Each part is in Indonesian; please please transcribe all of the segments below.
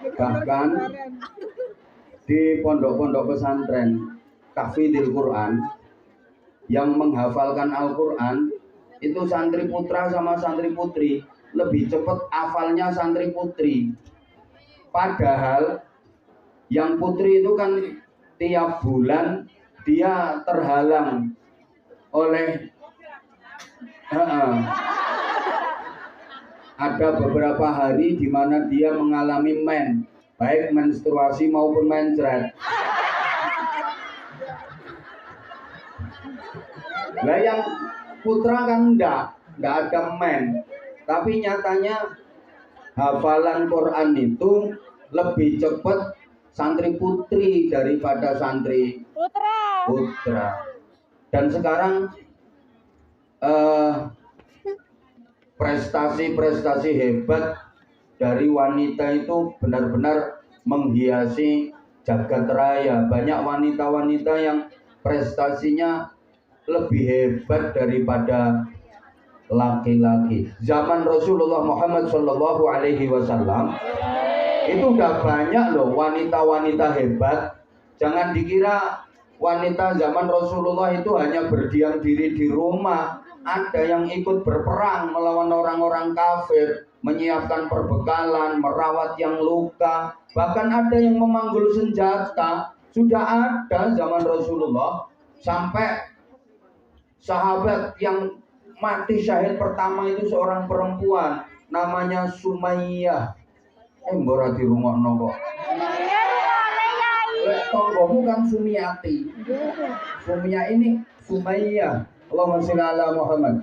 Bahkan di pondok-pondok pesantren tahfidzul Quran yang menghafalkan Al-Quran itu santri putra sama santri putri lebih cepat hafalnya santri putri. Padahal yang putri itu kan tiap bulan dia terhalang oleh ada beberapa hari di mana dia mengalami baik menstruasi maupun mencret. Nah yang putra kan enggak ada tapi nyatanya hafalan Quran itu lebih cepat santri putri daripada santri putra. Dan sekarang prestasi-prestasi hebat dari wanita itu benar-benar menghiasi jagat raya. Banyak wanita-wanita yang prestasinya lebih hebat daripada laki-laki. Zaman Rasulullah Muhammad Shallallahu Alaihi Wasallam itu udah banyak loh wanita-wanita hebat. Jangan dikira wanita zaman Rasulullah itu hanya berdiam diri di rumah. Ada yang ikut berperang melawan orang-orang kafir, menyiapkan perbekalan, merawat yang luka, bahkan ada yang memanggul senjata. Sudah ada zaman Rasulullah. Sampai sahabat yang mati syahid pertama itu seorang perempuan namanya Sumayyah. Mbora di rumah kok. Tonggomu kan Sumiyati. Sumiyah ini Sumayyah. Allahumma sholli ala Muhammad.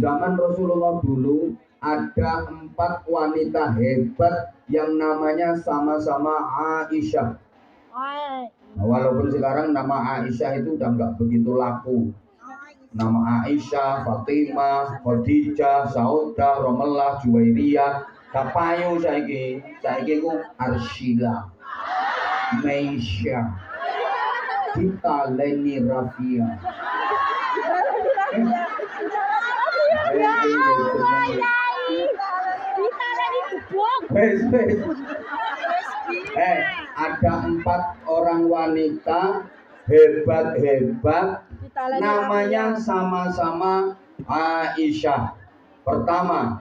Zaman Rasulullah dulu ada 4 wanita hebat yang namanya sama-sama Aisyah. Nah, walaupun sekarang nama Aisyah itu udah nggak begitu laku. Nama Aisyah, Fatimah, Khadijah, Saudah, Romelah, Juwairiyah, kapayu saiki ku Arsyila, Meisya, kita Leni Rafia. Ada 4 orang wanita hebat-hebat, namanya sama-sama Aisyah. Pertama,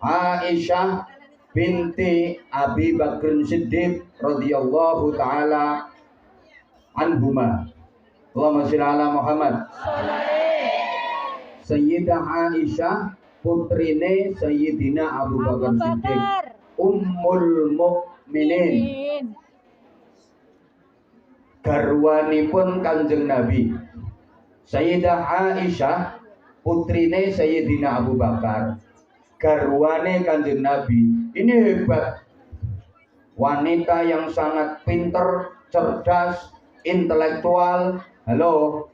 Aisyah binti Abi Bakr Siddiq radhiyallahu taala anhuma. Allahumma sholli ala Muhammad. Sayyidah Aisyah putrine Sayyidina Abu Bakar Siddiq, Ummul Mukminin, garwanipun Kanjeng Nabi. Sayyidah Aisyah putrine Sayyidina Abu Bakar, garwane Kanjeng Nabi. Ini hebat. Wanita yang sangat pinter, cerdas, intelektual. Halo.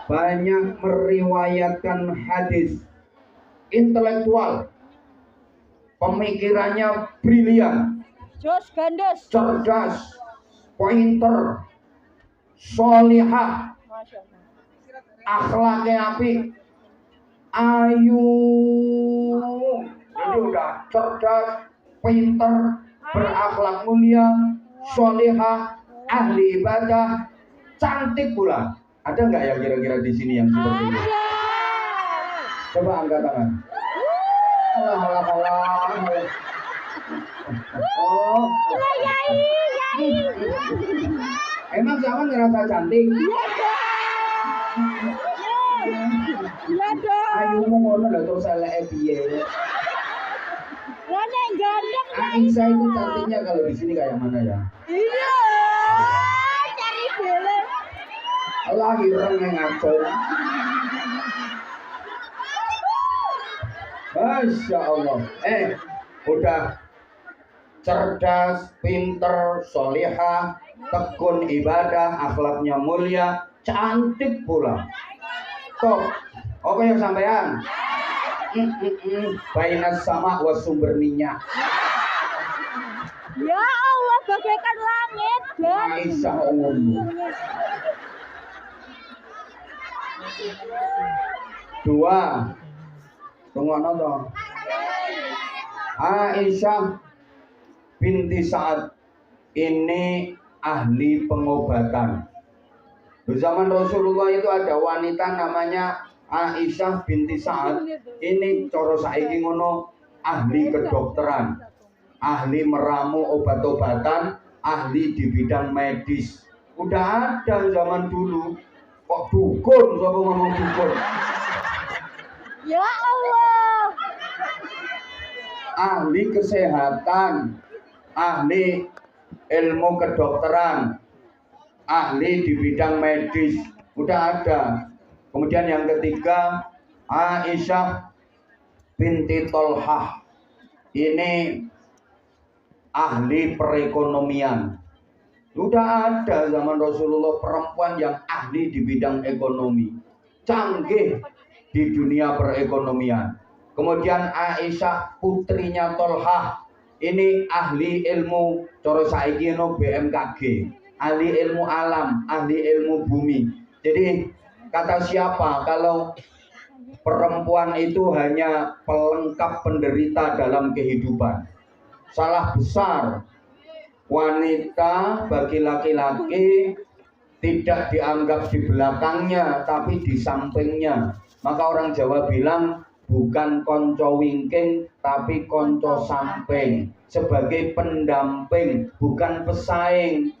Banyak meriwayatkan hadis, intelektual, pemikirannya brilian, cerdas, pointer, solihah, akhlaknya api, ayu. Jadi udah cerdas, pinter, berakhlak mulia, solihah, ahli ibadah, cantik pula. Ada nggak ya kira-kira di sini yang seperti ini? Coba angkat tangan. Allah. Oh. Emang jangan ngerasa cantik? Iya dong. Ayu mau ngono lah terus elek piye. Mana yang gandeng? Aisyah itu cantiknya kalau di sini kayak mana ya? Iya. Cari bele. Allah hirang yang ngaco. Masya Allah. Udah cerdas, pinter, solihah, tekun ibadah, akhlaknya mulia, cantik pula. Top. Oke yang sampean. Bainas sama was sumber minyak. Ya Allah, bagaikan langit dan Aisyah umum. 2. Tunggu dong. Aisyah binti Sa'ad ini ahli pengobatan. Di zaman Rasulullah itu ada wanita namanya Aisyah binti Sa'ad. Ini coro saiki ngono ahli kedokteran, ahli meramu obat-obatan, ahli di bidang medis. Udah ada zaman dulu. Kok dukun, siapa ngomong dukun? Ya Allah. Ahli kesehatan, ahli ilmu kedokteran, ahli di bidang medis, udah ada. Kemudian yang ketiga, Aisyah binti Tolhah, ini ahli perekonomian. Sudah ada zaman Rasulullah perempuan yang ahli di bidang ekonomi, canggih di dunia perekonomian. Kemudian Aisyah putrinya Tolhah, ini ahli ilmu coro saiki no BMKG, ahli ilmu alam, ahli ilmu bumi. Jadi kata siapa kalau perempuan itu hanya pelengkap penderita dalam kehidupan? Salah besar. Wanita bagi laki-laki tidak dianggap di belakangnya tapi di sampingnya. Maka orang Jawa bilang bukan konco wingking tapi konco samping, sebagai pendamping bukan pesaing.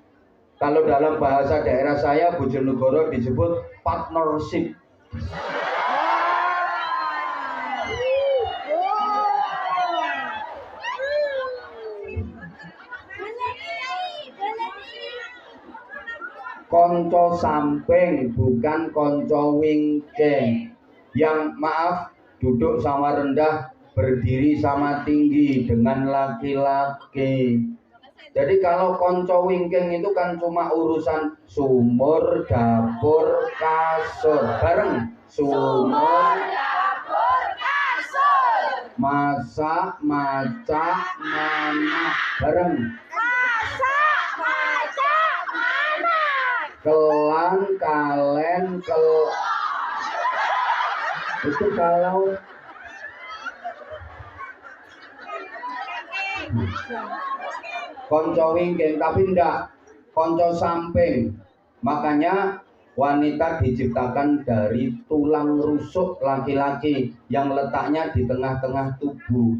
Kalau dalam bahasa daerah saya Bojonegoro disebut partnership. Konco samping bukan konco wingking. Yang maaf duduk sama rendah, berdiri sama tinggi dengan laki-laki. Jadi kalau konco wingking itu kan cuma urusan sumur, dapur, kasur. Bareng sumur, dapur, kasur. Masak, macak, manak. Bareng kelan, kalen, itu kalau konco wingking, tapi enggak konco samping. Makanya wanita diciptakan dari tulang rusuk laki-laki yang letaknya di tengah-tengah tubuh.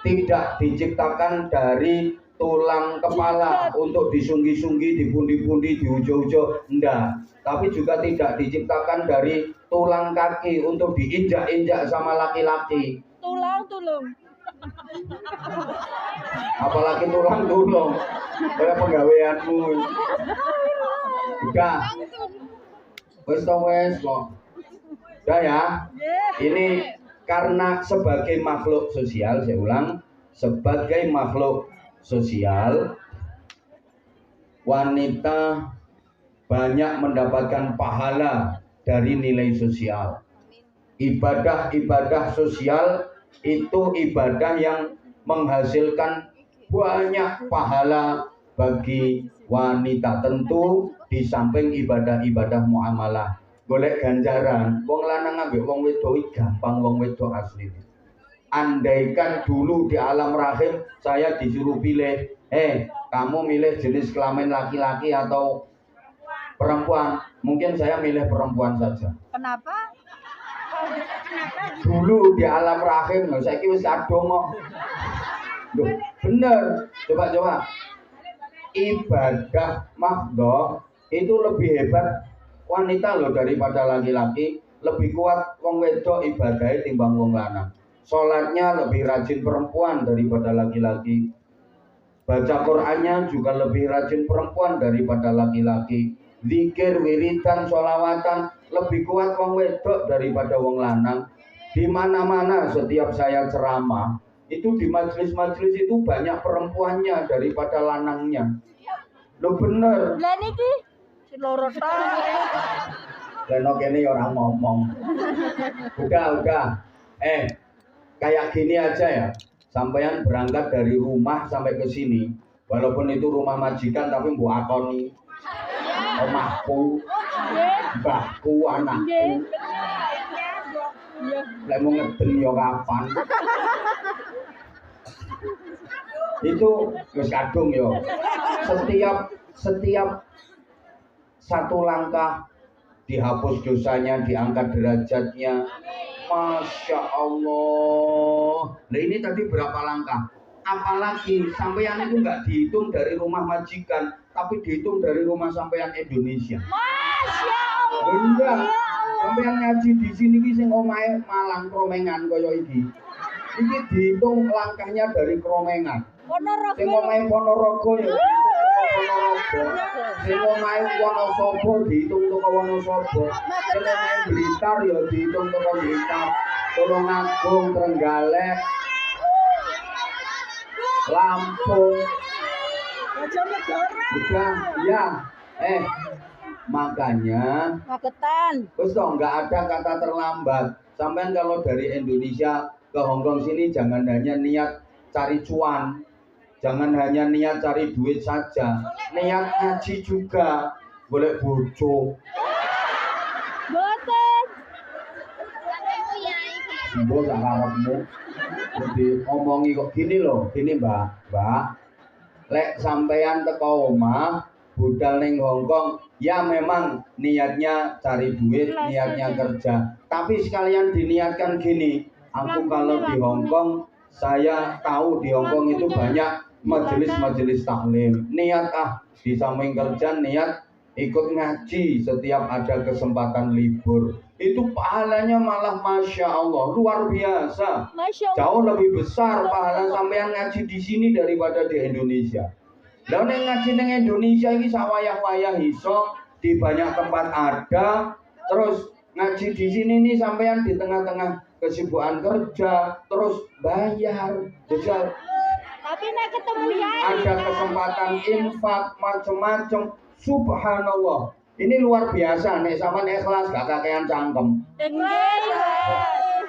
Tidak diciptakan dari tulang kepala untuk disunggi-sunggi, dipundi-pundi, diujo-ujo, enggak. Tapi juga tidak diciptakan dari tulang kaki untuk diinjak-injak sama laki-laki. Tulung. Apalagi tulang tulung, kayak penggaweanmu. Udah, wes kok. Udah ya. Ini karena sebagai makhluk sosial, saya ulang, sebagai makhluk sosial, wanita banyak mendapatkan pahala dari nilai sosial. Ibadah-ibadah sosial itu ibadah yang menghasilkan banyak pahala bagi wanita. Tentu di samping ibadah-ibadah muamalah, golek ganjaran, wong lanang ambek wong wedok gampang, wong wedok asli. Andaikan dulu di alam rahim saya disuruh pilih, kamu milih jenis kelamin laki-laki atau perempuan, mungkin saya milih perempuan saja. Kenapa? Dulu di alam rahim, saya kira wis kadung kok. Loh, bener. Coba. Ibadah mahdoh itu lebih hebat wanita loh daripada laki-laki. Lebih kuat wong wedok ibadahnya timbang wong lanang. Sholatnya lebih rajin perempuan daripada laki-laki. Baca Qur'annya juga lebih rajin perempuan daripada laki-laki. Zikir, wiridan, sholawatan lebih kuat wong wedok daripada wong lanang. Di mana-mana setiap saya ceramah, itu di majelis-majelis itu banyak perempuannya daripada lanangnya. Lo bener. Lah niki loro ta. Leno kene orang ngomong. Udah. Kayak gini aja ya. Sampean berangkat dari rumah sampai ke sini, walaupun itu rumah majikan tapi mbok akoni omahku, mbahku, anakku. Lek mau ngeden yo kapan? Itu wis kadung yo. Setiap satu langkah dihapus dosanya, diangkat derajatnya. Masya Allah. Nah ini tadi berapa langkah? Apalagi sampeyan itu nggak dihitung dari rumah majikan, tapi dihitung dari rumah sampeyan Indonesia. Masya Allah. Enggak. Ya Allah. Sampeyan ngaji di sini ki sing omahe Malang Kromengan kaya iki. Iki dihitung langkahnya dari Kromengan. Ponorogo. Sing omahe Ponorogo ya Ponorogo. Sing omahe Wonosobo dihitung teko Wonosobo. Sing omahe Blitar ya dihitung teko Blitar. Tulungagung, Trenggalek, Lampung. Udah, ya. Makanya Magetan. terus toh nggak ada kata terlambat. Sampai kalau dari Indonesia ke Hongkong sini jangan hanya niat cari cuan, jangan hanya niat cari duit saja, niat ngaji juga, boleh bojo. Boten. Mbok sak karepmu. Jadi omongi kok gini loh, gini Mbak. Lek sampean teko omah budal ning Hongkong, ya memang niatnya cari duit, niatnya kerja. Tapi sekalian diniatkan gini, aku kalau di Hongkong, saya tahu di Hongkong itu banyak majelis-majelis taklim. Niat di samping kerja, niat ikut ngaji setiap ada kesempatan libur. Itu pahalanya malah Masya Allah, luar biasa. Masya Allah. Jauh lebih besar pahala sampean ngaji di sini daripada di Indonesia. Lah nek ngaji ning Indonesia iki sawayah-wayah iso di banyak tempat ada, terus ngaji di sini nih sampean di tengah-tengah kesibukan kerja, terus bayar, jajal. Tapi nek ketemu yai. Ada kesempatan infak macam-macam. Subhanallah. Ini luar biasa nek sampean ikhlas gak kakean cangkem.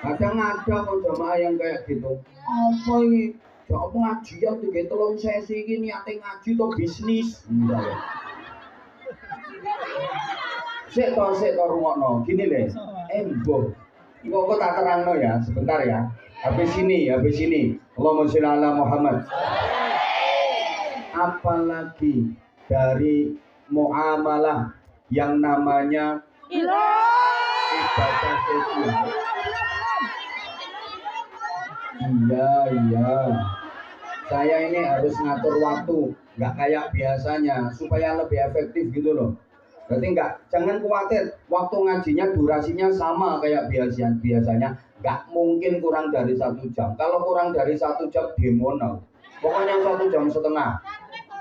Kadang ada kok jamaah yang kayak gitu. Apa ini? Ya pengajian juga tolong sesi ini niate ngaji to bisnis. Sik to rungokno. Gini le. Mbok. Iku kok tak terangno ya, sebentar ya. Habis ini. Allahumma sholli ala Muhammad. Apalagi dari muamalah yang namanya ibadah sosial. Iya. Saya ini harus ngatur waktu, nggak kayak biasanya, supaya lebih efektif gitu loh. Berarti jangan khawatir, waktu ngajinya durasinya sama kayak biasanya, nggak mungkin kurang dari 1 jam. Kalau kurang dari 1 jam demonal, pokoknya 1 jam setengah.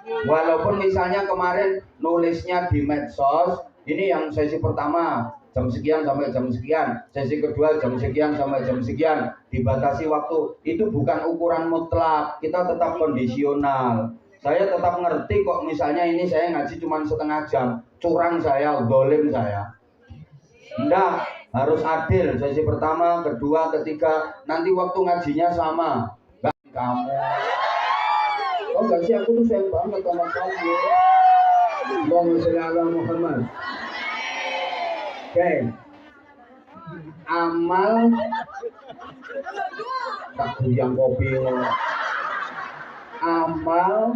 Walaupun misalnya kemarin nulisnya di medsos, ini yang sesi pertama jam sekian sampai jam sekian, sesi kedua jam sekian sampai jam sekian, dibatasi waktu. Itu bukan ukuran mutlak, kita tetap kondisional. Saya tetap ngerti kok misalnya ini saya ngaji cuma setengah jam, curang saya, dolim saya. Enggak, harus adil. Sesi pertama, kedua, ketiga, nanti waktu ngajinya sama. Enggak kamu. Oh enggak sih, aku tuh sayang banget sama kamu. Allahumma sholli ala Muhammad. Oke. Amal tak yang kopi. Amal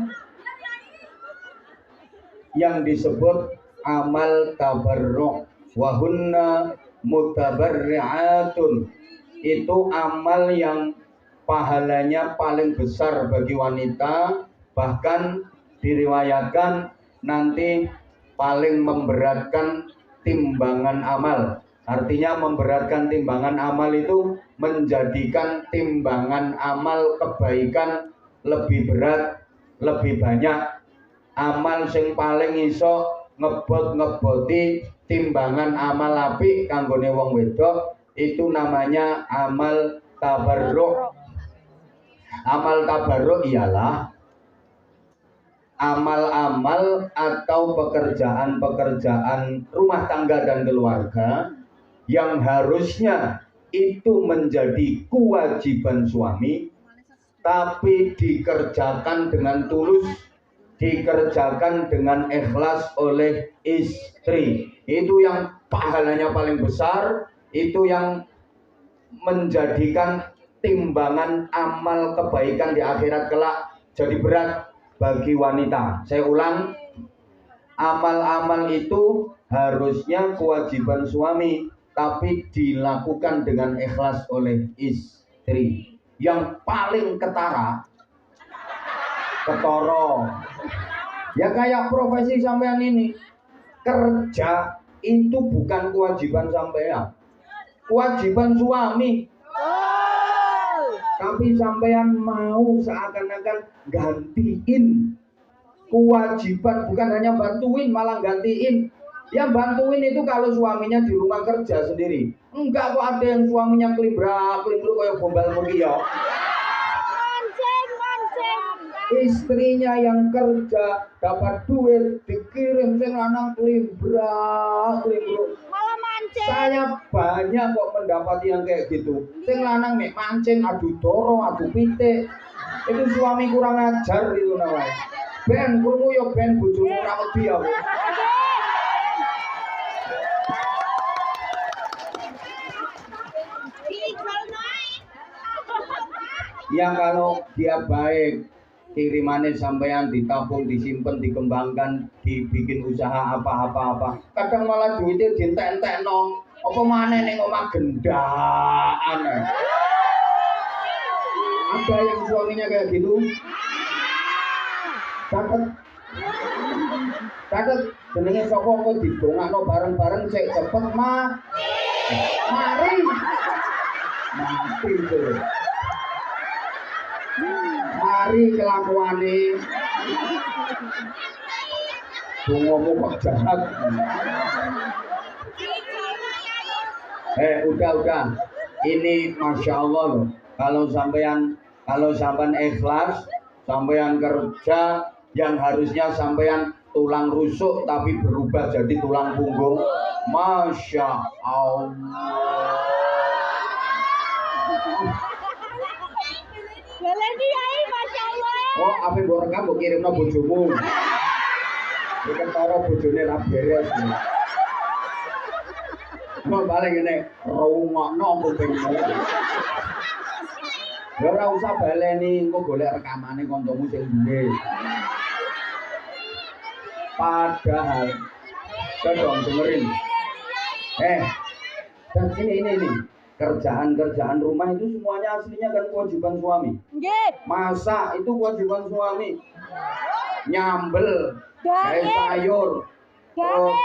yang disebut amal tabarruk wa hunna mutabarri'atun. Itu amal yang pahalanya paling besar bagi wanita, bahkan diriwayatkan nanti paling memberatkan timbangan amal. Artinya memberatkan timbangan amal itu menjadikan timbangan amal kebaikan lebih berat, lebih banyak. Amal sing paling iso ngeboti timbangan amal apik kanggone wong wedok itu namanya amal tabarruk. Amal tabarruk ialah amal-amal atau pekerjaan-pekerjaan rumah tangga dan keluarga yang harusnya itu menjadi kewajiban suami, tapi dikerjakan dengan tulus, dikerjakan dengan ikhlas oleh istri. Itu yang pahalanya paling besar, itu yang menjadikan timbangan amal kebaikan di akhirat kelak jadi berat bagi wanita. Saya ulang, amal-amal itu harusnya kewajiban suami, tapi dilakukan dengan ikhlas oleh istri. Yang paling ketara, ketoro, ya kayak profesi sampean ini, kerja itu bukan kewajiban sampean, kewajiban suami. Tapi sampean mau seakan-akan gantiin kewajiban, bukan hanya bantuin, malah gantiin. Yang bantuin itu kalau suaminya di rumah kerja sendiri. Enggak kok ada yang suaminya kelimbra-kelimbru kayak gombal mulia. Istrinya yang kerja dapat duit dikirim sing lanang kelimbra-kelimbru. Malah mancing. Saya banyak kok mendapati yang kayak gitu. Sing lanang mek mancing, adu doro, adu pitik. Itu suami kurang ajar itu namanya. Ben krungu yo ben bojomu ora wedi ya. Yang kalau dia baik, kirimannya sampean ditabung, disimpan, dikembangkan, dibikin usaha apa-apa. Kadang malah duitnya dientek-entekno. Apa maneh ning omah gendaan. Ada yang suaminya kayak gitu? Catet jenenge sapa kok didongakno bareng-bareng sik cepet mah. Mari. Mati tuh. Mari kelakuane. Dongomu kok jahat. Udah. Ini masya Allah loh. Kalau sampean ikhlas, sampean kerja yang harusnya sampean tulang rusuk tapi berubah jadi tulang punggung. Masya Allah. Baleni ae Masya Allah. Oh, apa mbok rekam mbok kirimno bojomu. Iki ketara bojone ra beres. Mau balik ngene, rungokno kupingmu. Ya ora usah baleni, engko golek rekamane kancamu sing duwe. Padahal sedang dengerin. Dan ini. Kerjaan rumah itu semuanya aslinya kan kewajiban suami. Nggih. Masak itu kewajiban suami. Nyambel, Gawe sayur, ganger.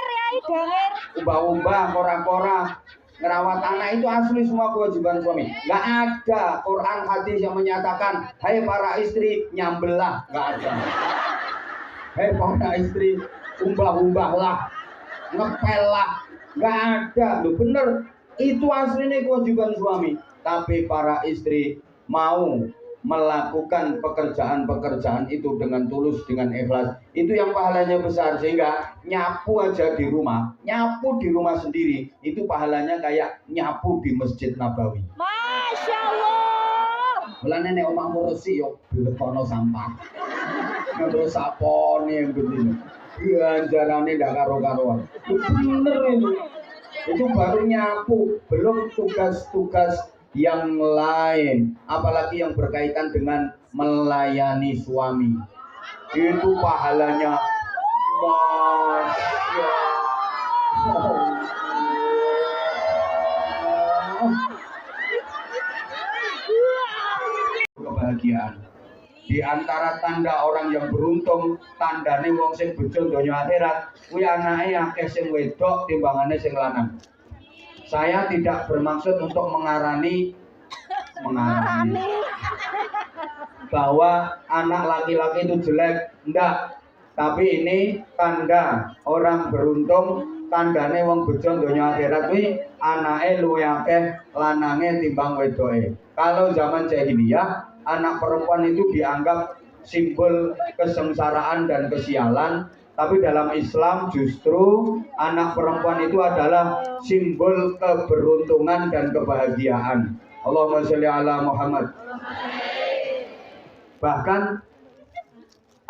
ubah-ubah, kora-kora, ngerawat anak itu asli semua kewajiban suami. Nggak ada Quran hadis yang menyatakan, hai para istri nyambellah, nggak ada. Hai para istri umbah-umbahlah, ngepellah, nggak ada. Loh bener, itu aslinya kewajiban suami. Tapi para istri mau melakukan pekerjaan-pekerjaan itu dengan tulus, dengan ikhlas, itu yang pahalanya besar. Sehingga nyapu aja di rumah, nyapu di rumah sendiri, itu pahalanya kayak nyapu di Masjid Nabawi. Masya Allah. Mulane nek omahmu resik yo blekono sampah. Terus sapone yang begini. Ganjarane ndak karo-karuan. Bener itu. Itu baru nyapu, belum tugas-tugas yang lain, apalagi yang berkaitan dengan melayani suami. Itu pahalanya Masya Allah. Kebahagiaan. Di antara tanda orang yang beruntung, tandane wong sing bejo donya akhirat, kuwi anake akeh sing wedok timbangane sing lanang. Saya tidak bermaksud untuk mengarani bahwa anak laki-laki itu jelek, enggak. Tapi ini tanda orang beruntung, tandane wong bejo donya akhirat kuwi anake luwih akeh lanange timbang wedoke. Kalau zaman jahiliyah, anak perempuan itu dianggap simbol kesengsaraan dan kesialan. Tapi dalam Islam justru anak perempuan itu adalah simbol keberuntungan dan kebahagiaan. Allahumma sholli ala Muhammad. Bahkan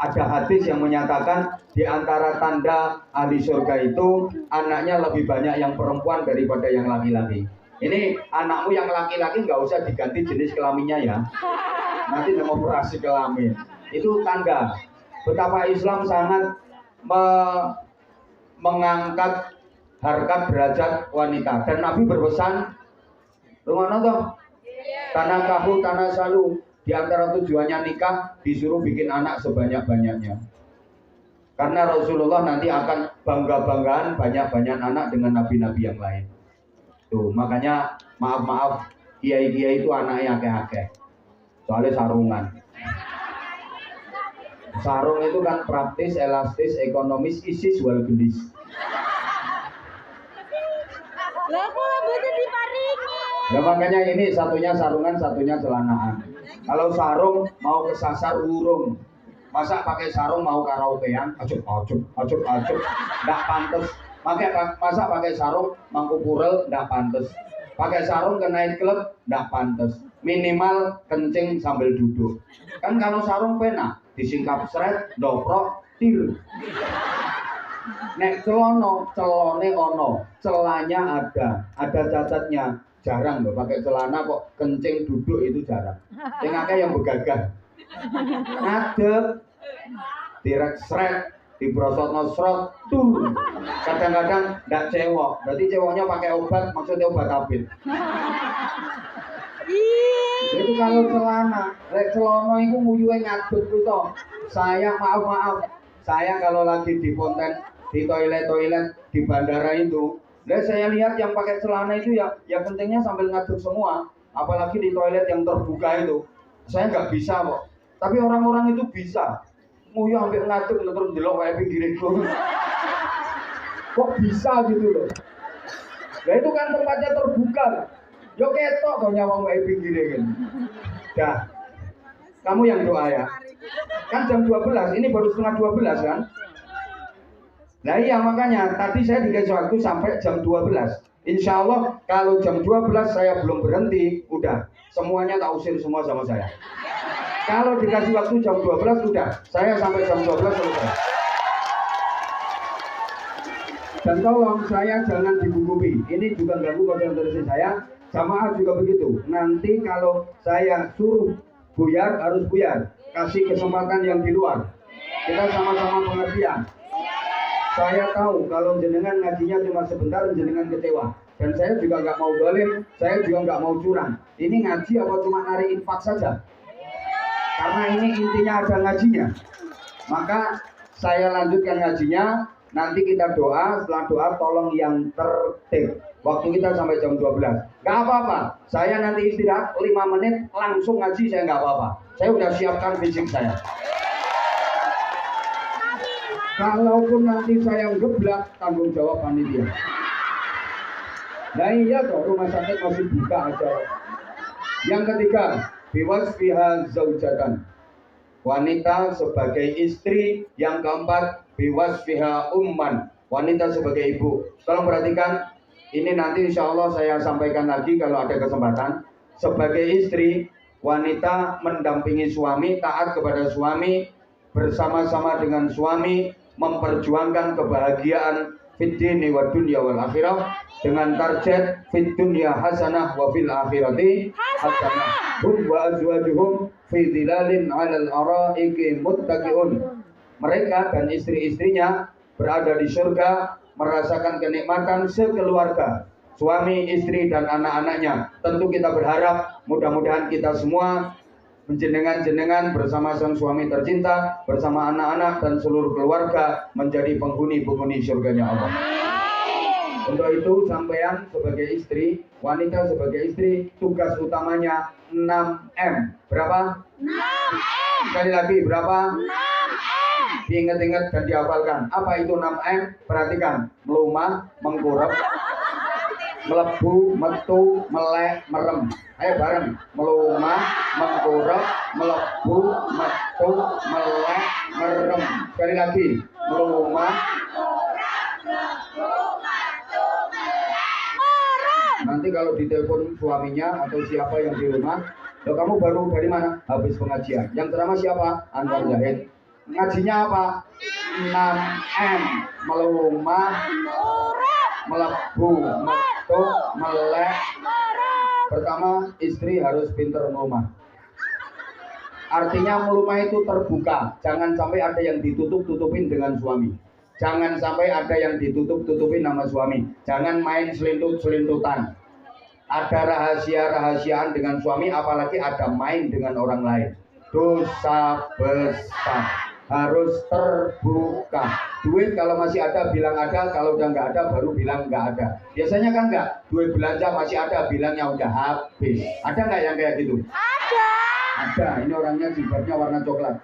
ada hadis yang menyatakan di antara tanda ahli surga itu anaknya lebih banyak yang perempuan daripada yang laki-laki. Ini anakmu yang laki-laki nggak usah diganti jenis kelaminnya ya. Nanti mau operasi kelamin. Itu tanda betapa Islam sangat mengangkat harkat derajat wanita. Dan Nabi berpesan, rumah toh, tanah kahu, tanah salu. Di antara tujuannya nikah disuruh bikin anak sebanyak-banyaknya. Karena Rasulullah nanti akan bangga-banggaan banyak-banyak anak dengan nabi-nabi yang lain. Tuh, makanya maaf-maaf kiai-kiai itu anaknya akeh-akeh. Soalnya sarungan. Sarung itu kan praktis, elastis, ekonomis, isis wal gelis. Lah aku rambutnya diparingi. Ya makanya ini satunya sarungan, satunya celanaan. Kalau sarung mau kesasar urung. Masa pakai sarung mau karaokean? Acup, nggak pantas. Masa pakai sarung mangku purel? Nggak pantas. Pakai sarung ke night club? Nggak pantas. Minimal kencing sambil duduk. Kan kalau sarung pena disingkap seret, doprok, tir. Nek celone ono, celanya ada cacatnya. Jarang loh pakai celana kok kencing duduk itu jarang. Sing akeh yang begagah. Ngadeg, direk sret, dibrosotno srot, tuh. Kadang-kadang ndak cewok. Berarti cewoknya pakai obat, maksudnya obat abit. Itu kalau celana, lek celana itu nguyuhe ngadeg itu. Saya maaf. Saya kalau lagi di konten di toilet di bandara itu, dan saya lihat yang pakai celana itu ya kencingnya sambil ngaduk semua, apalagi di toilet yang terbuka itu. Saya nggak bisa kok, tapi orang-orang itu bisa. Nguyuh sambil ngaduk terus delok wae pinggirku. Kok bisa gitu loh? Nah itu kan tempatnya terbuka. Yo ketok kok nyawang wae pinggire kan. Dah. Kamu yang doa ya. Kan jam 12, ini baru setengah 12 kan? Nah iya makanya tadi saya dikasih waktu sampai jam 12. Insya Allah kalau jam 12 saya belum berhenti, udah semuanya tak usir semua sama saya. Kalau dikasih waktu jam 12 udah, saya sampai jam 12 selesai. Dan tolong saya jangan digugupi. Ini juga ganggu konsentrasi saya. Jamaah juga begitu. Nanti kalau saya suruh buyar harus buyar. Kasih kesempatan yang di luar. Kita sama-sama pengertian. Saya tahu kalau jenengan ngajinya cuma sebentar, jenengan kecewa. Dan saya juga nggak mau dolim, saya juga nggak mau curang. Ini ngaji apa cuma narik infak saja? Karena ini intinya ada ngajinya. Maka saya lanjutkan ngajinya, nanti kita doa, setelah doa tolong yang tertib. Waktu kita sampai jam 12. Nggak apa-apa, saya nanti istirahat 5 menit, langsung ngaji, saya nggak apa-apa. Saya udah siapkan fisik saya. Kalaupun nanti saya geblak, tanggung jawab panitia. Nah iya toh, rumah sakit masih buka aja. Yang ketiga, biwasfiha zaujatan. Wanita sebagai istri. Yang keempat, biwasfiha umman. Wanita sebagai ibu. Tolong perhatikan, ini nanti insya Allah saya sampaikan lagi kalau ada kesempatan. Sebagai istri, wanita mendampingi suami, taat kepada suami, bersama-sama dengan suami, memperjuangkan kebahagiaan fid dini wa dunya wal akhirah dengan target fid dunya hasanah wa fil akhirati hasanah. Hum wa azwajuhum fi dhilalin 'alal araiki muttaqiun. Mereka dan istri-istrinya berada di surga, merasakan kenikmatan sekeluarga, suami, istri dan anak-anaknya. Tentu kita berharap mudah-mudahan kita semua menjenengan bersama sang suami tercinta, bersama anak-anak dan seluruh keluarga menjadi penghuni-penghuni surganya Allah. Untuk itu sampean sebagai istri, wanita sebagai istri, tugas utamanya 6M. Berapa? 6M. Sekali lagi berapa? 6M. Diingat-ingat dan dihafalkan. Apa itu 6M? Perhatikan. Melumah, mengkurep, melebu, metu, melek, merem. Ayo bareng. Melumah, mengkurep, melebu, metu, melek, merem. Sekali lagi. Melumah, nanti kalau ditelepon suaminya atau siapa yang di rumah, loh kamu baru dari mana? Habis pengajian. Yang ceramah siapa? Anwar Zahid. Ngajinya apa? 6M. Melumah, melebu, metu, melek. Pertama, istri harus pintar melumah. Artinya rumah itu terbuka, jangan sampai ada yang ditutup-tutupin dengan suami. Jangan sampai ada yang ditutup-tutupin nama suami. Jangan main selintut-selintutan. Ada rahasia-rahasiaan dengan suami, apalagi ada main dengan orang lain. Dosa besar. Harus terbuka. Duit kalau masih ada bilang ada, kalau udah nggak ada baru bilang nggak ada. Biasanya kan nggak, duit belanja masih ada bilangnya udah habis. Ada nggak yang kayak gitu? Ada. Ada. Ini orangnya jilbabnya warna coklat.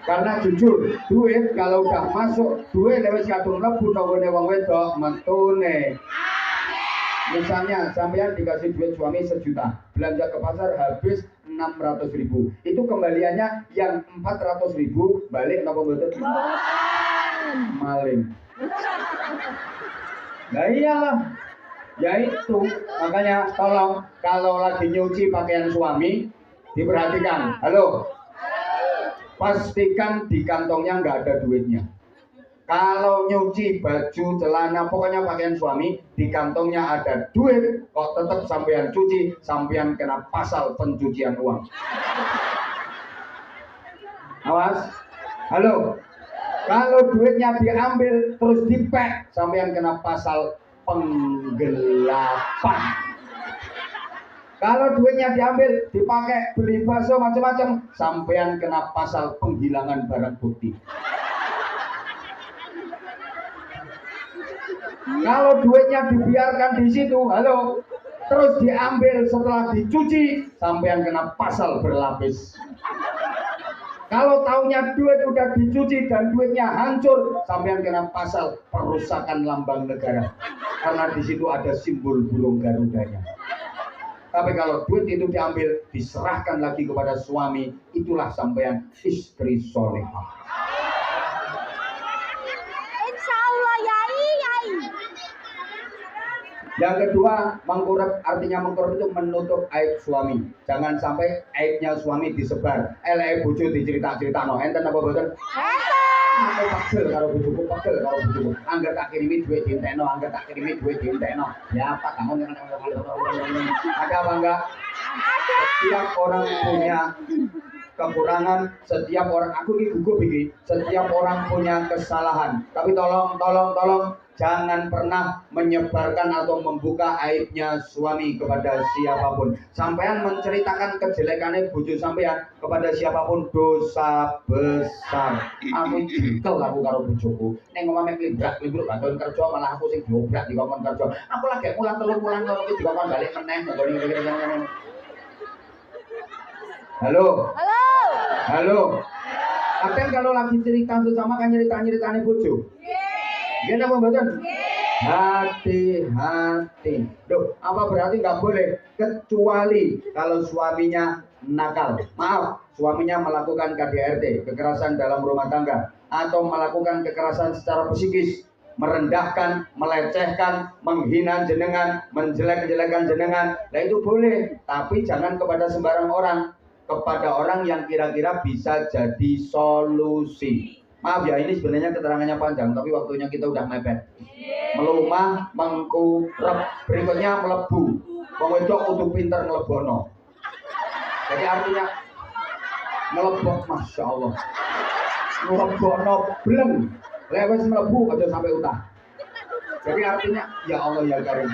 Karena jujur, duit kalau udah masuk, duit lewat kadung lebu nongone wong wedok mentune. Misalnya sampean dikasih duit suami 1 juta, belanja ke pasar habis 600.000. Itu kembaliannya yang 400.000 balik napa mboten? Maling. Nah iyalah. Ya itu, makanya tolong kalau lagi nyuci pakaian suami diperhatikan. Halo. Pastikan di kantongnya nggak ada duitnya. Kalau nyuci baju, celana, pokoknya pakaian suami, di kantongnya ada duit, kok tetap sampean cuci, sampean kena pasal pencucian uang. Awas. Halo. Kalau duitnya diambil terus dipek, sampean kena pasal penggelapan. Kalau duitnya diambil, dipakai beli bakso macam-macam, sampean kena pasal penghilangan barang bukti. Kalau duitnya dibiarkan di situ, halo, terus diambil setelah dicuci, sampean kena pasal berlapis. Kalau taunya duit udah dicuci dan duitnya hancur, sampean kena pasal perusakan lambang negara. Karena di situ ada simbol burung garudanya. Tapi kalau duit itu diambil, diserahkan lagi kepada suami, itulah sampean istri solehah. Insya Allah yai. Yang kedua, mengkurep, artinya mengkurep itu menutup aib suami. Jangan sampai aibnya suami disebar. Elek bojo dicerita-ceritano. Enten apa boten? Aku pegel karo bojoku, pegel karo bojoku. Angger tak kirimi duit dientekno, angger tak kirimi duit dientekno. Ya apa kamu? Ada apa enggak? Setiap orang punya kekurangan, setiap orang, aku ini gugup ini, setiap orang punya kesalahan. Tapi tolong jangan pernah menyebarkan atau membuka aibnya suami kepada siapapun. Sampean menceritakan kejelekannya bojo sampean kepada siapapun dosa besar. Aku jengkel aku karo bojoku. Ning ngomong librak bantuin kerja malah aku sing diobrak di ngomong kerja. Aku lagi pulang telur pulang karo iki dikon balik meneh ngene. Halo. Kadang kalau lagi cerita sesama kan nyeritain bojo. Gimana apa mboten? Hati-hati. Loh, apa berarti nggak boleh? Kecuali kalau suaminya nakal. Maaf, suaminya melakukan KDRT, kekerasan dalam rumah tangga, atau melakukan kekerasan secara psikis, merendahkan, melecehkan, menghina jenengan, menjelek-jelekan jenengan. Nah itu boleh, tapi jangan kepada sembarang orang. Kepada orang yang kira-kira bisa jadi solusi. Maaf ya, ini sebenarnya keterangannya panjang, tapi waktunya kita udah mepet. Melumah, mengkurep, berikutnya melebu. Wong wedok kudu pinter nglebono. Jadi artinya ngelebok, masya Allah. Ngelebono bleng, lewes melebu aja sampai utah. Jadi artinya ya Allah ya Karim.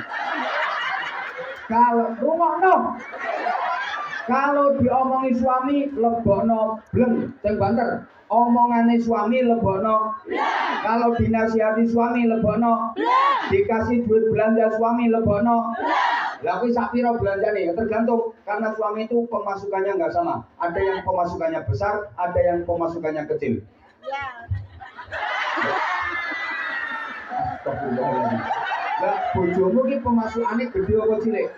Kalau rumono, kalau diomongi suami lebokno bleng, sing banter. Omongane suami lebokno. Kalau dinasihati suami lebokno. Dikasih duit belanja suami lebokno. Lah kuwi sak pira belanjane? Tergantung, karena suami itu pemasukannya nggak sama. Ada yang pemasukannya besar, ada yang pemasukannya kecil. Ya. Astagfirullahaladzim. Lah bojomu ki pemasukannya gede apa cilik?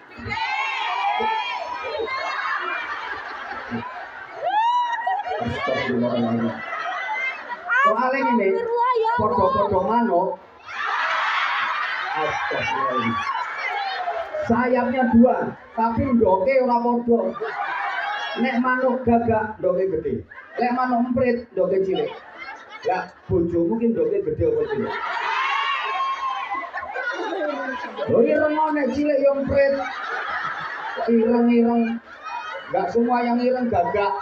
Astagfirullahaladzim. Soalnya ini podo-podo manuk. Astagfirullahaladzim. Sayapnya 2, tapi ndoke ora podo. Nek manuk gagak ndoke gede. Nek manuk emprit ndoke cilik. Lah bojomu ki ndoke gede apa cilik? Lho ireng nek cilik yo emprit. Ireng-ireng. Enggak semua yang ireng gagak.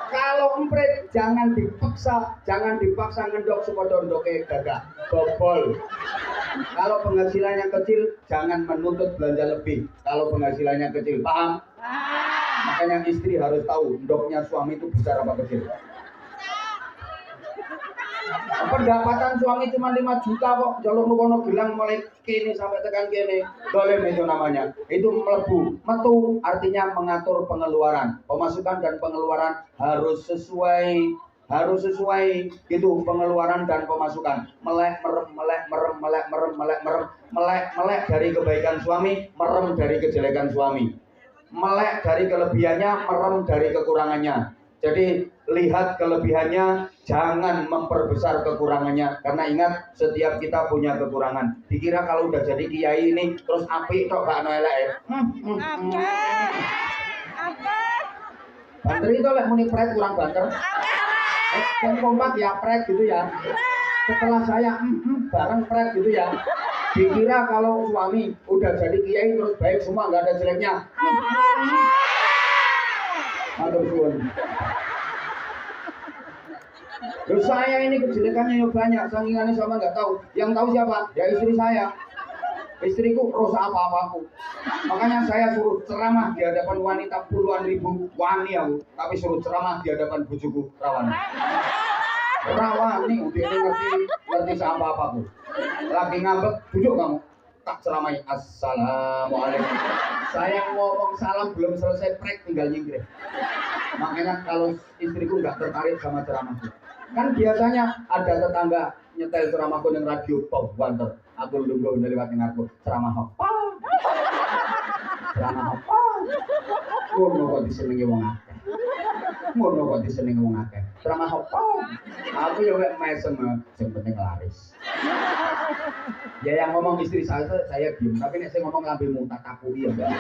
Kalau emprit jangan dipaksa ngendok supaya ndoke gagak. Bobol. Kalau penghasilannya kecil, jangan menuntut belanja lebih. Kalau penghasilannya kecil, paham? Makanya istri harus tahu ndoknya suami itu besar apa kecil. Pendapatan suami cuma 5 juta kok, jalur kono gelang mulai kene sampai tekan kene, dolim itu namanya. Itu melebu, metu artinya mengatur pengeluaran, pemasukan dan pengeluaran harus sesuai gitu, pengeluaran dan pemasukan. Melek dari kebaikan suami, merem dari kejelekan suami. Melek dari kelebihannya, merem dari kekurangannya. Jadi lihat kelebihannya, jangan memperbesar kekurangannya. Karena ingat, setiap kita punya kekurangan. Dikira kalau udah jadi kiai ini terus apik tok gak ana eleke. Banter itu lek muni prek kurang banter. Yang kompak ya prek gitu ya. Setelah saya bareng prek gitu ya. Dikira kalau suami udah jadi kiai terus baik semua, nggak ada jeleknya. Matur suwun. Loh, saya ini kejelekannya yang banyak, sakingannya sama nggak tahu. Yang tahu siapa? Ya istri saya. Istriku rosa apa-apaku. Makanya saya suruh ceramah di hadapan wanita puluhan ribu wani aku, tapi suruh ceramah di hadapan bojoku rawan. Rawani udah ngerti apa-apaku. Lagi ngambek, duduk kamu. Tak ceramai, assalamualaikum. Saya ngomong salam belum selesai prek tinggal nyingkir. Makanya kalau istriku nggak tertarik sama ceramahku. Kan biasanya ada tetangga nyetel ceramahku yang radio pop banter. Aku nunggu lewat dengarku ceramah apa? Ceramah apa? Ngono kok disenengi wong akeh. Ngono kok disenengi wong akeh. Ceramah apa? Aku ya wek mesem, sing penting laris. Ya yang ngomong istri saya diem, tapi nek saya ngomong lambemu tak takui ya Mbak.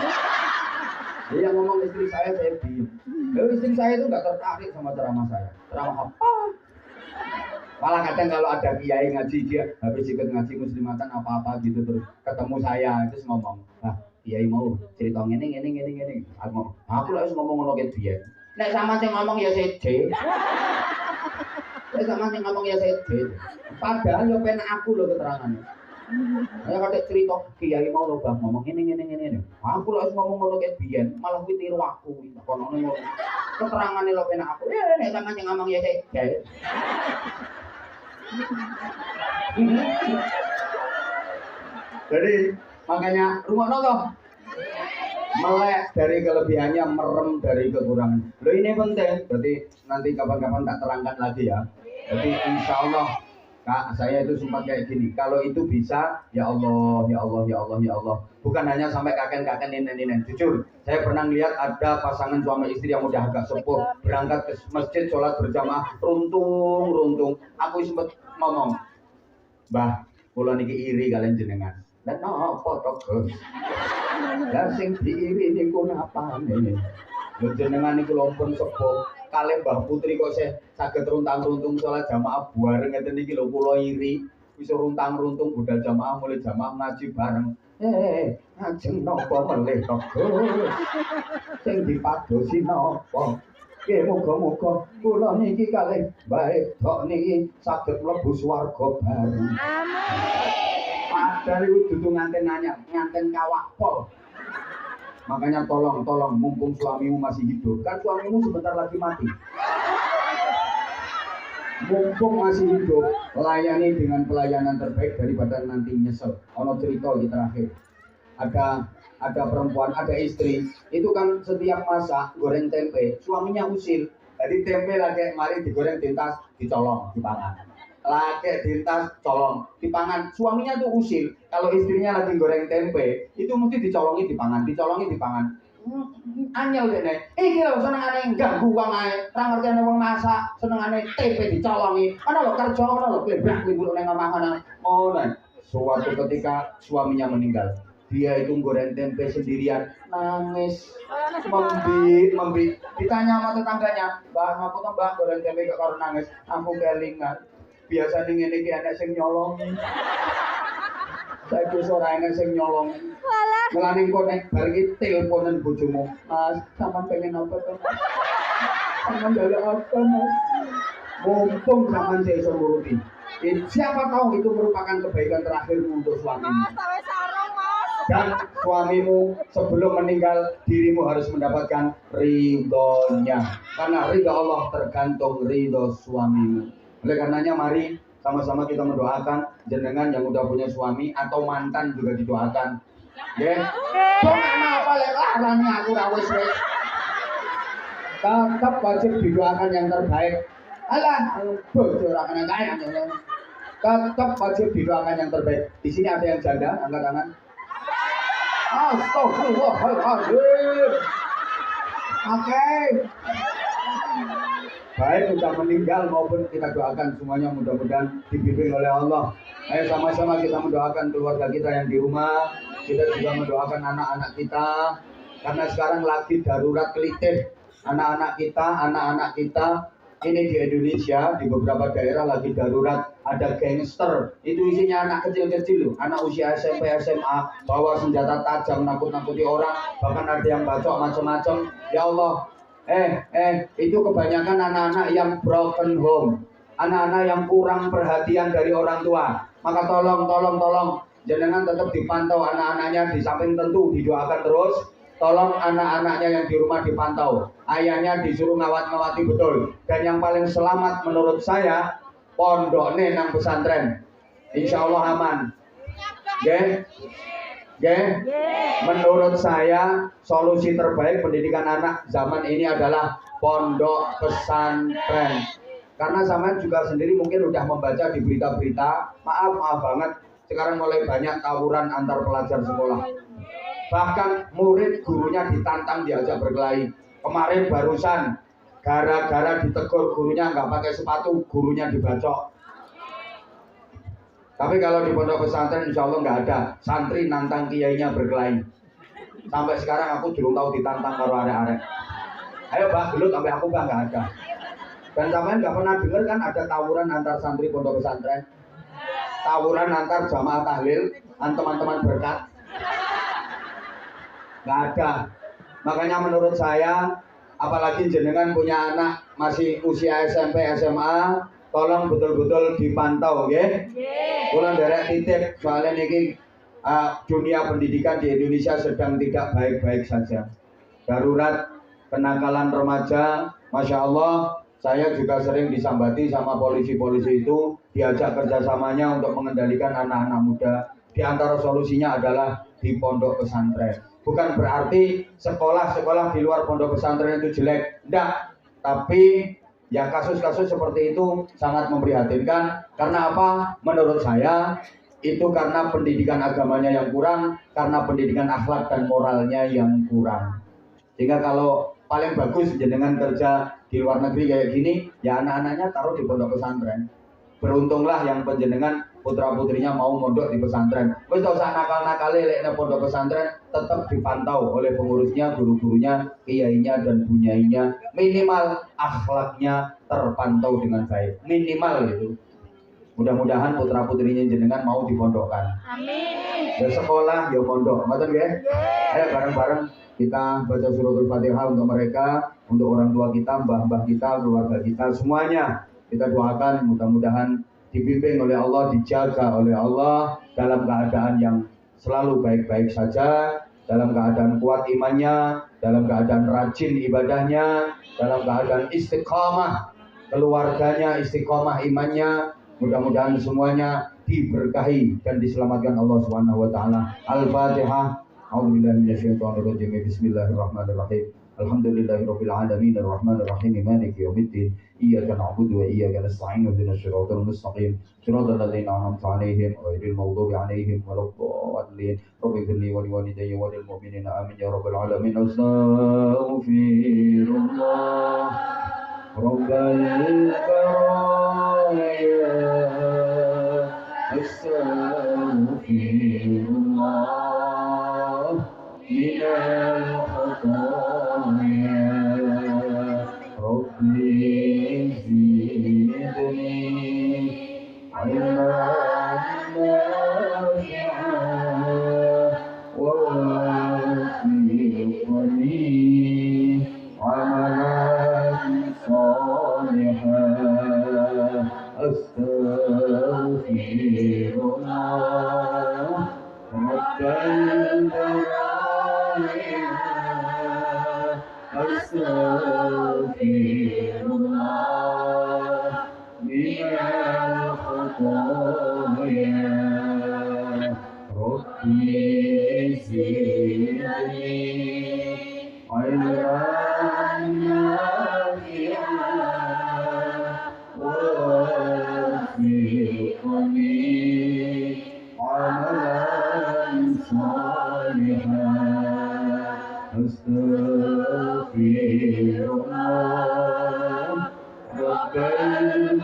Ya yang ngomong istri saya diem. Lalu istri saya itu nggak tertarik sama ceramah saya. Ceramah apa? Malah kadang kalau ada kiai ngaji, dia habis ikut ngaji muslimatan apa-apa gitu terus ketemu saya terus ngomong, "Ah, kiai mau cerita ngene. Aku harus ngomong ngono ke dia. Nek sama sing ngomong ya seje. Nek sama sing ngomong ya seje. Padahal yo penak aku lho keterangannya. Ya kadek cerita kiai mau lho Bang ngomong ngene. Aku harus ngomong ngono ke dia, malah kuwi tiru aku kuwi. Kono ngono. Keterangane lho penak aku. Ya nek sama sing ngomong ya seje. Jadi makanya rumah toh melek dari kelebihannya, merem dari kekurangan. Loh ini penting, berarti nanti kapan-kapan tak terangkan lagi ya. Jadi insya Allah Kak, saya itu sempat kayak gini. Kalau itu bisa, ya Allah. Bukan hanya sampai kaken ini. Jujur, saya pernah lihat ada pasangan suami istri yang udah agak sepuh berangkat ke masjid sholat berjamaah, runtung. Aku sempat ngomong, Mbah, kula niki iri kalian jenengan. Lah napa to, Gus? Lah sing diiri niku napane? Lho jenengan niku lompon sepuh. Kalih Mbah Putri kok saged runtang-runtung sholat jamaah bareng ngeten iki lho kula iri. Wis runtang-runtung budal jamaah mulai jamaah ngaji bareng. Ngajeng napa melih to, Gus? Sing dipadosi napa? Nggih muga-muga kula niki kalih bae kok niki saged mlebu swarga bareng. Amin. Padahal iku dudu nganten nanya, nganten kawak pol. Makanya tolong mumpung suamimu masih hidup, kan suamimu sebentar lagi mati. Mumpung masih hidup, layani dengan pelayanan terbaik daripada nanti nyesel. Ono cerita di terakhir. Ada perempuan, ada istri, itu kan setiap masak goreng tempe, suaminya usil. Jadi tempe lagi mari digoreng dintas, dicolong, dipangan. Lagi dintas, colong, dipangan. Suaminya tuh usil. Kalau istrinya lagi goreng tempe, itu mesti dicolongi, dipangan. Anyel dene. Iki lho senengane ganggu wong ae. Ora ngerti wong masak, senengane tempe dicolongi. Ana lho kerja ngono lho, klebrak-klebuk ning omah ngono. Suatu ketika suaminya meninggal. Dia itu goreng tempe sendirian, nangis, membik. Ditanya sama tetangganya, Mbak, ngapa tuh Mbak goreng tempe kok karo nangis? Aku kelingan. Biasa ning ngene iki enek sing nyolongi. Saiki ora enek sing nyolong. Walah. Mulane engko nek bar iki teleponan bojomu. Mas, sampean pengen apa to? Sampeyan njaluk apa, Mas? Mumpung sampean iso nuruti. Siapa tahu itu merupakan kebaikan terakhirmu untuk suamimu. Mas, tawe sarung, Mas. Dan suamimu sebelum meninggal, dirimu harus mendapatkan ridhonya. Karena ridho Allah tergantung ridho suamimu. Oleh karenanya mari sama-sama kita mendoakan jenengan yang udah punya suami atau mantan juga didoakan. Ya. Jangan apa lek larane aku ra wis. Tetap wajib didoakan yang terbaik. Alah, bojo ora kena kaya. Tetap wajib didoakan yang terbaik. Di sini ada yang janda, angkat tangan. Astagfirullahaladzim. Oke. Baik sudah meninggal maupun kita doakan semuanya mudah-mudahan dibimbing oleh Allah. Ayo sama-sama kita mendoakan keluarga kita yang di rumah. Kita juga mendoakan anak-anak kita. Karena sekarang lagi darurat kelitih. Anak-anak kita ini di Indonesia di beberapa daerah lagi darurat, ada gangster, itu isinya anak kecil-kecil, anak usia SMP, SMA, bawa senjata tajam nakut-nakuti orang, bahkan ada yang bacok macam-macam. Ya Allah, itu kebanyakan anak-anak yang broken home, anak-anak yang kurang perhatian dari orang tua. Maka tolong jenengan tetap dipantau anak-anaknya, di samping tentu didoakan terus. Tolong anak-anaknya yang di rumah dipantau, ayahnya disuruh ngawat-ngawati betul. Dan yang paling selamat menurut saya, pondoknya nang pesantren, insya Allah aman. Menurut saya solusi terbaik pendidikan anak zaman ini adalah pondok pesantren. Karena sama juga sendiri mungkin udah membaca di berita-berita, maaf banget, sekarang mulai banyak tawuran antar pelajar sekolah. Bahkan murid gurunya ditantang diajak berkelahi. Kemarin barusan gara-gara ditegur gurunya nggak pakai sepatu, gurunya dibacok. Tapi kalau di pondok pesantren insya Allah nggak ada santri nantang kiainya berkelahi. Sampai sekarang aku belum tahu ditantang karo arek-arek. Ayo Pak, gelut sampai aku Pak nggak ada. Dan sampean nggak pernah dengar kan ada tawuran antar santri pondok pesantren? Tawuran antar jamaah tahlil, teman-teman berkat? Nggak ada. Makanya menurut saya, apalagi jenengan punya anak masih usia SMP, SMA, tolong betul-betul dipantau, ya. Kula nderek titip soalnya niki dunia pendidikan di Indonesia sedang tidak baik-baik saja. Darurat kenakalan remaja, masya Allah. Saya juga sering disambati sama polisi-polisi itu, diajak kerjasamanya untuk mengendalikan anak-anak muda. Di antara solusinya adalah di pondok pesantren. Bukan berarti sekolah-sekolah di luar pondok pesantren itu jelek, enggak. Tapi ya kasus-kasus seperti itu sangat memprihatinkan. Karena apa? Menurut saya itu karena pendidikan agamanya yang kurang, karena pendidikan akhlak dan moralnya yang kurang. Sehingga kalau paling bagus jenengan kerja di luar negeri kayak gini, ya anak-anaknya taruh di pondok pesantren. Beruntunglah yang penjenengan putra-putrinya mau mondok di pesantren. Wis ora usah nakal-nakale lek nang pondok pesantren, tetap dipantau oleh pengurusnya, guru-gurunya, kiainya dan bunyainya. Minimal akhlaknya terpantau dengan baik. Minimal itu. Mudah-mudahan putra-putrinya jenengan mau dipondokkan. Amin. Ya sekolah, ya pondok. Ngoten nggih? Ayo bareng-bareng kita baca suratul Fatihah untuk mereka, untuk orang tua kita, mbah-mbah kita, keluarga kita, semuanya. Kita doakan mudah-mudahan dibimbing oleh Allah, dijaga oleh Allah dalam keadaan yang selalu baik-baik saja, dalam keadaan kuat imannya, dalam keadaan rajin ibadahnya, dalam keadaan istiqamah keluarganya, istiqamah imannya. Mudah-mudahan semuanya diberkahi dan diselamatkan Allah Subhanahu wa taala. Al-Fatihah. A'udzubillahi minasyaitonirrajim. Bismillahirrahmanirrahim. Alhamdulillahirabbil alamin arrahmanir rahim maliki yaumiddin. Iyyaka na'budu wa iyyaka nasta'in ihdinas siratal mustaqim. Shiratal ladzina an'amta 'alaihim ghairil maghdubi 'alaihim waladdallin. Rabbighfirli wa liwalidayya wa lil mu'minina amin ya rabbal alamin. Astaghfirullah rabbal baraya. Astaghfirullah minal khataya. Rabbi zidni ilman nafi'an أستغفر الله رب البرايا أستغفر الله من الخطايا ربي زدني علما نافعا ووفقني عملا صالحا أستغفر الله رب البرايا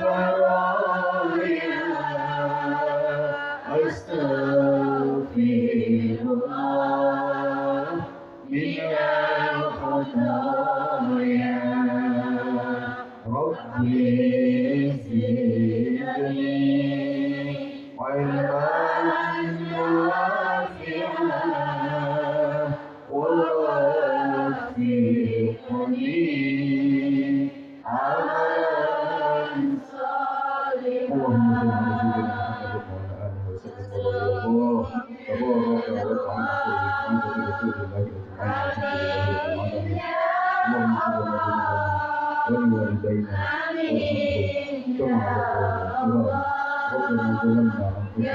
أستغفر الله من الخطايا ربي زدني علما نافعا ووفقني عملا صالحا. اللهم صل على سيدنا محمد وعلى آله وسلم وبارك تبارك وتعالى في رسول الله اللهم صل على ولوالدينا وارحمهم كما ربونا صغارا ربنا ظلمنا أنفسنا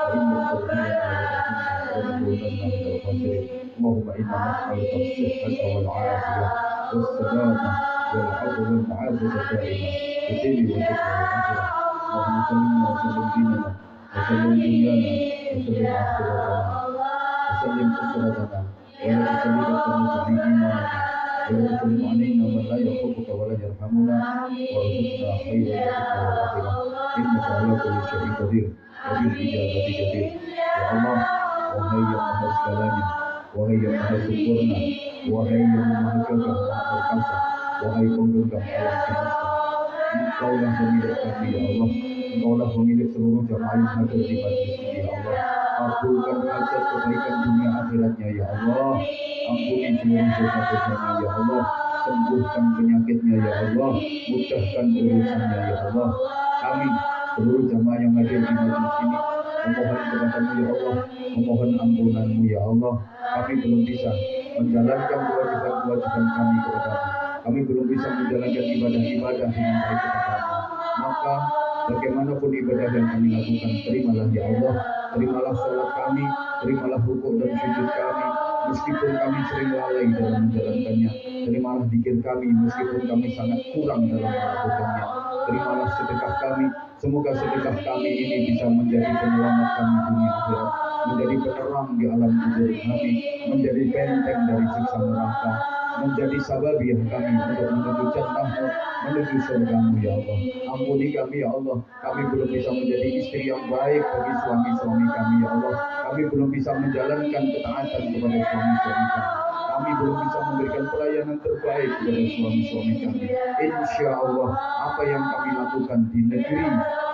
وإن لم تغفر لنا وترحمنا لنكونن من الخاسرين. اللهم إنا نسألك الصحة والعافية والسلامة والعفو والمعافاة الدائمة في الدين والدنيا والآخرة. اللهم سلمنا وسلم ديننا وسلم دنيانا وسلم آخرتنا وسلم أسرتنا ولا تسلط في إيماننا ولا تسلم علينا من لا يخافك ولا يرحمنا وارزقنا خير الدنيا والآخرة إنك على كل شيء قدير وبالإجابة جدير. Ya Allah, wahai yang maha segalanya, wahai yang maha sempurna, wahai yang maha gagah, maha perkasa, wahai penggenggam alam semesta, Engkaulah pemilik kami ya Allah, Engkaulah pemilik seluruh jamaah yang hadir di majlis ini ya Allah. Kabulkan hajat kebaikan dunia akhiratnya ya Allah. Ampuni seluruh dosa-dosanya ya Allah. Sembuhkan penyakitnya ya Allah. Mudahkan urusannya ya Allah. Kami seluruh jamaah yang hadir di majlis ini memohon kepadamu ya Allah, memohon ampunanmu ya Allah. Kami belum bisa menjalankan kewajiban-kewajiban kami kepadamu. Kami belum bisa menjalankan ibadah-ibadah dengan baik kepadamu. Maka bagaimanapun ibadah yang kami lakukan, terimalah ya Allah. Terimalah sholat kami, terimalah rukuk dan sujud kami, meskipun kami sering lalai dalam menjalankannya. Terimalah zikir kami, meskipun kami sangat kurang dalam melakukannya. Terimalah sedekah kami, semoga sedekah kami ini bisa menjadi penyelamat kami dunia akhirat, menjadi penerang di alam kubur kami, menjadi benteng dari siksa neraka, menjadi sababiah kami untuk menuju jannah-Mu, menuju surga-Mu ya Allah. Ampuni kami ya Allah. Kami belum bisa menjadi istri yang baik bagi suami-suami kami ya Allah. Kami belum bisa menjalankan ketaatan kepada suami-suami kami. Kami belum bisa memberikan pelayanan terbaik kepada suami-suami kami. Insya Allah apa yang kami lakukan di negeri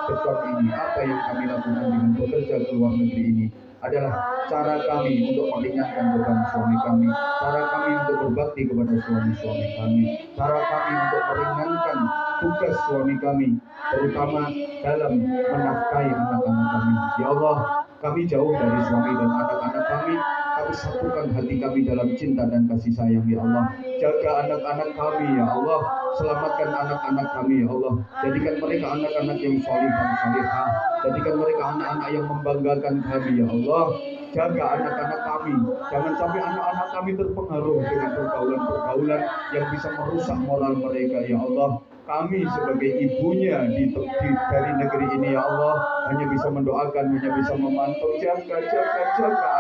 beton ini, apa yang kami lakukan dengan bekerja ke luar negeri ini adalah cara kami untuk meringankan beban suami kami, cara kami untuk berbakti kepada suami-suami kami, cara kami untuk meringankan tugas suami kami, terutama dalam menafkahi anak-anak kami. Ya Allah, kami jauh dari suami dan anak-anak kami, tapi satukan hati kami dalam cinta dan kasih sayang ya Allah. Jaga anak-anak kami ya Allah, selamatkan anak-anak kami ya Allah. Jadikan mereka anak-anak yang salih dan salihah, jadikan mereka anak-anak yang membanggakan kami ya Allah. Jaga anak-anak kami, jangan sampai anak-anak kami terpengaruh dengan pergaulan-pergaulan yang bisa merusak moral mereka ya Allah. Kami sebagai ibunya dari negeri ini ya Allah hanya bisa mendoakan, hanya bisa memantau, jaga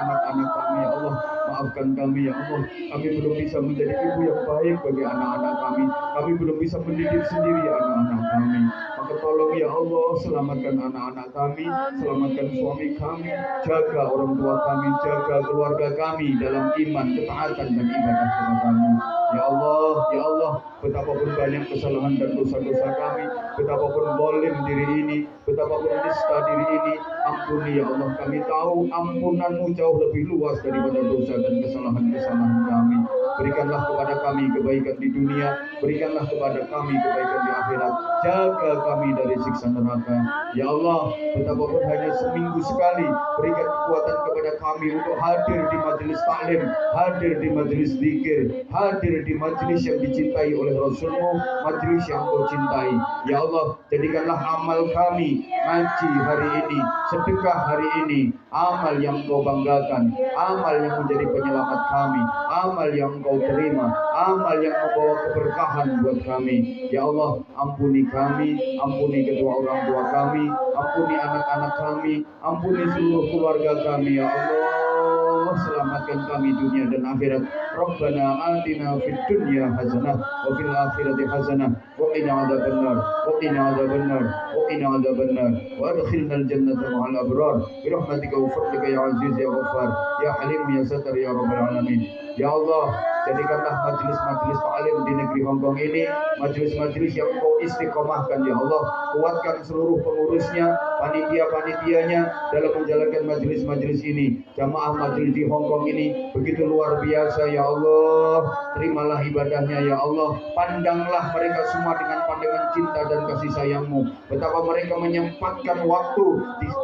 anak-anak kami ya Allah. Maafkan kami ya Allah, kami belum bisa menjadi ibu yang baik bagi anak-anak kami. Kami belum bisa mendidik sendiri anak-anak kami. Maka tolong ya Allah, selamatkan anak-anak kami, selamatkan suami kami, jaga orang tua kami, jaga keluarga kami dalam iman, ketaatan dan ibadah kepada-Mu. Ya Allah, betapapun banyak kesalahan dan dosa-dosa kami, betapapun zalim diri ini, betapapun nista diri ini, ampuni ya Allah. Kami tahu ampunan-Mu jauh lebih luas daripada dosa dan kesalahan-kesalahan kami. berikanlah kepada kami kebaikan di dunia, berikanlah kepada kami kebaikan di akhirat, jaga kami dari siksa neraka. Ya Allah, betapapun hanya seminggu sekali, berikan kekuatan kepada kami untuk hadir di majelis taklim, hadir di majelis zikir, hadir di majelis yang dicintai oleh Rasulmu, majelis yang Kau cintai. Ya Allah, jadikanlah amal kami ngaji hari ini, sedekah hari ini, amal yang Kau banggakan, amal yang menjadi penyelamat kami, amal yang Kau terima, amal yang membawa keberkahan buat kami. Ya Allah, ampuni kami, ampuni kedua orang tua kami, ampuni anak-anak kami, ampuni seluruh keluarga kami. Ya Allah, selamatkan kami dunia dan akhirat. Rabbana atina fid dunya hasanah wa fil akhirati hasanah wa qina adzabannar wa qina adzabannar wa qina adzabannar wa adkhilnal jannata ma'al abrar bi rahmatika wa fadlika ya aziz ya ghaffar ya halim ya satar ya rabbal alamin. Ya Allah, jadikanlah majelis-majelis taklim di negeri Hongkong ini majelis-majelis yang Kau istiqomahkan. Ya Allah, kuatkan seluruh pengurusnya, panitia-panitianya dalam menjalankan majelis-majelis ini. Jamaah majelis di Hongkong ini begitu luar biasa. Ya Allah, terimalah ibadahnya. Ya Allah, pandanglah mereka semua dengan pandangan cinta dan kasih sayang-Mu. Betapa mereka menyempatkan waktu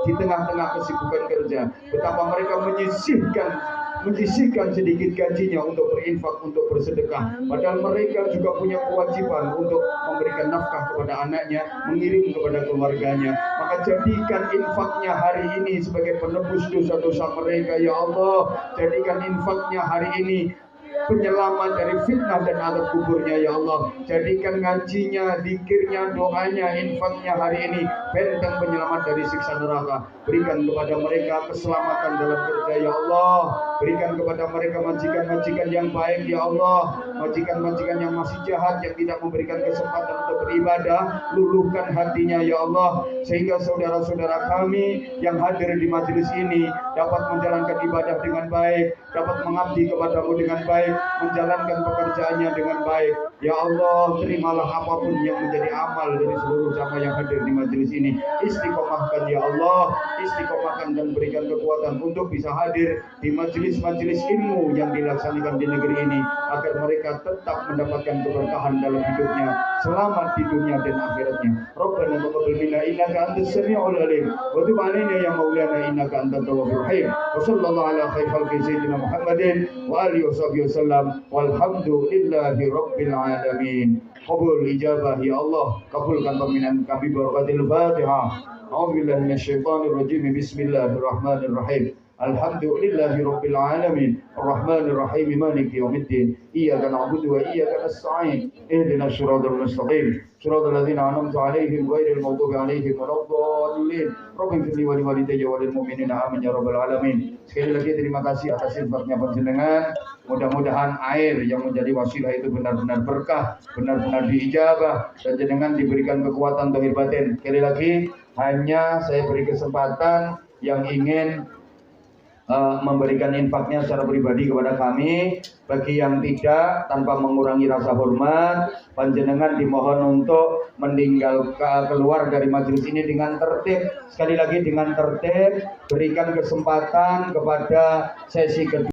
di tengah-tengah kesibukan kerja, betapa mereka menyisihkan sedikit gajinya untuk berinfak, untuk bersedekah. Padahal mereka juga punya kewajiban untuk memberikan nafkah kepada anaknya, mengirim kepada keluarganya. Maka jadikan infaknya hari ini sebagai penebus dosa-dosa mereka. Ya Allah, jadikan infaknya hari ini penyelamat dari fitnah dan azab kuburnya. Ya Allah, jadikan ngajinya, zikirnya, doanya, infaknya hari ini benteng penyelamat dari siksa neraka. Berikan kepada mereka keselamatan dalam kerja. Ya Allah, berikan kepada mereka majikan-majikan yang baik. Ya Allah, majikan-majikan yang masih jahat, yang tidak memberikan kesempatan untuk beribadah, luluhkan hatinya. Ya Allah, sehingga saudara-saudara kami yang hadir di majelis ini dapat menjalankan ibadah dengan baik, dapat mengabdi kepadamu dengan baik, menjalankan pekerjaannya dengan baik. Ya Allah, terimalah apapun yang menjadi amal dari seluruh jamaah yang hadir di majelis ini. Istiqomahkan ya Allah, istiqomahkan dan berikan kekuatan untuk bisa hadir di majelis-majelis ilmu yang dilaksanakan di negeri ini, agar mereka tetap mendapatkan keberkahan dalam hidupnya, selamat di dunia dan akhiratnya. Rabbana taqabbal minna innaka antas samiul alim wa tub alaina ya maulana innaka antat tawwabur rahim. Wa sallallahu ala khairil khalqi sayyidina Muhammadin wa alihi washabihi wasallam walhamdulillahi rabbil alamin. Qabul ijabah ya Allah, kabulkan permintaan kami barakatil Fatihah. A'udzubillahi minasyaitonir rajim. Bismillahirrahmanirrahim. Alhamdulillahi rabbil alamin arrahmanir rahim maliki yaumiddin iyyaka na'budu wa iyyaka nasta'in ihdinas siratal mustaqim siratal ladzina an'amta 'alaihim ghairil maghdubi 'alaihim waladdallin. Rabbi firli wa liwalidayya wa lil mu'minina amin ya rabbal alamin. Sekali lagi terima kasih atas infaknya panjenengan. Mudah-mudahan air yang menjadi wasilah itu benar-benar berkah, benar-benar diijabah, dan jenengan diberikan kekuatan zahir batin. Sekali lagi, hanya saya beri kesempatan yang ingin memberikan infaknya secara pribadi kepada kami. Bagi yang tidak, tanpa mengurangi rasa hormat, panjenengan dimohon untuk keluar dari majelis ini dengan tertib. Sekali lagi dengan tertib, berikan kesempatan kepada sesi kedua.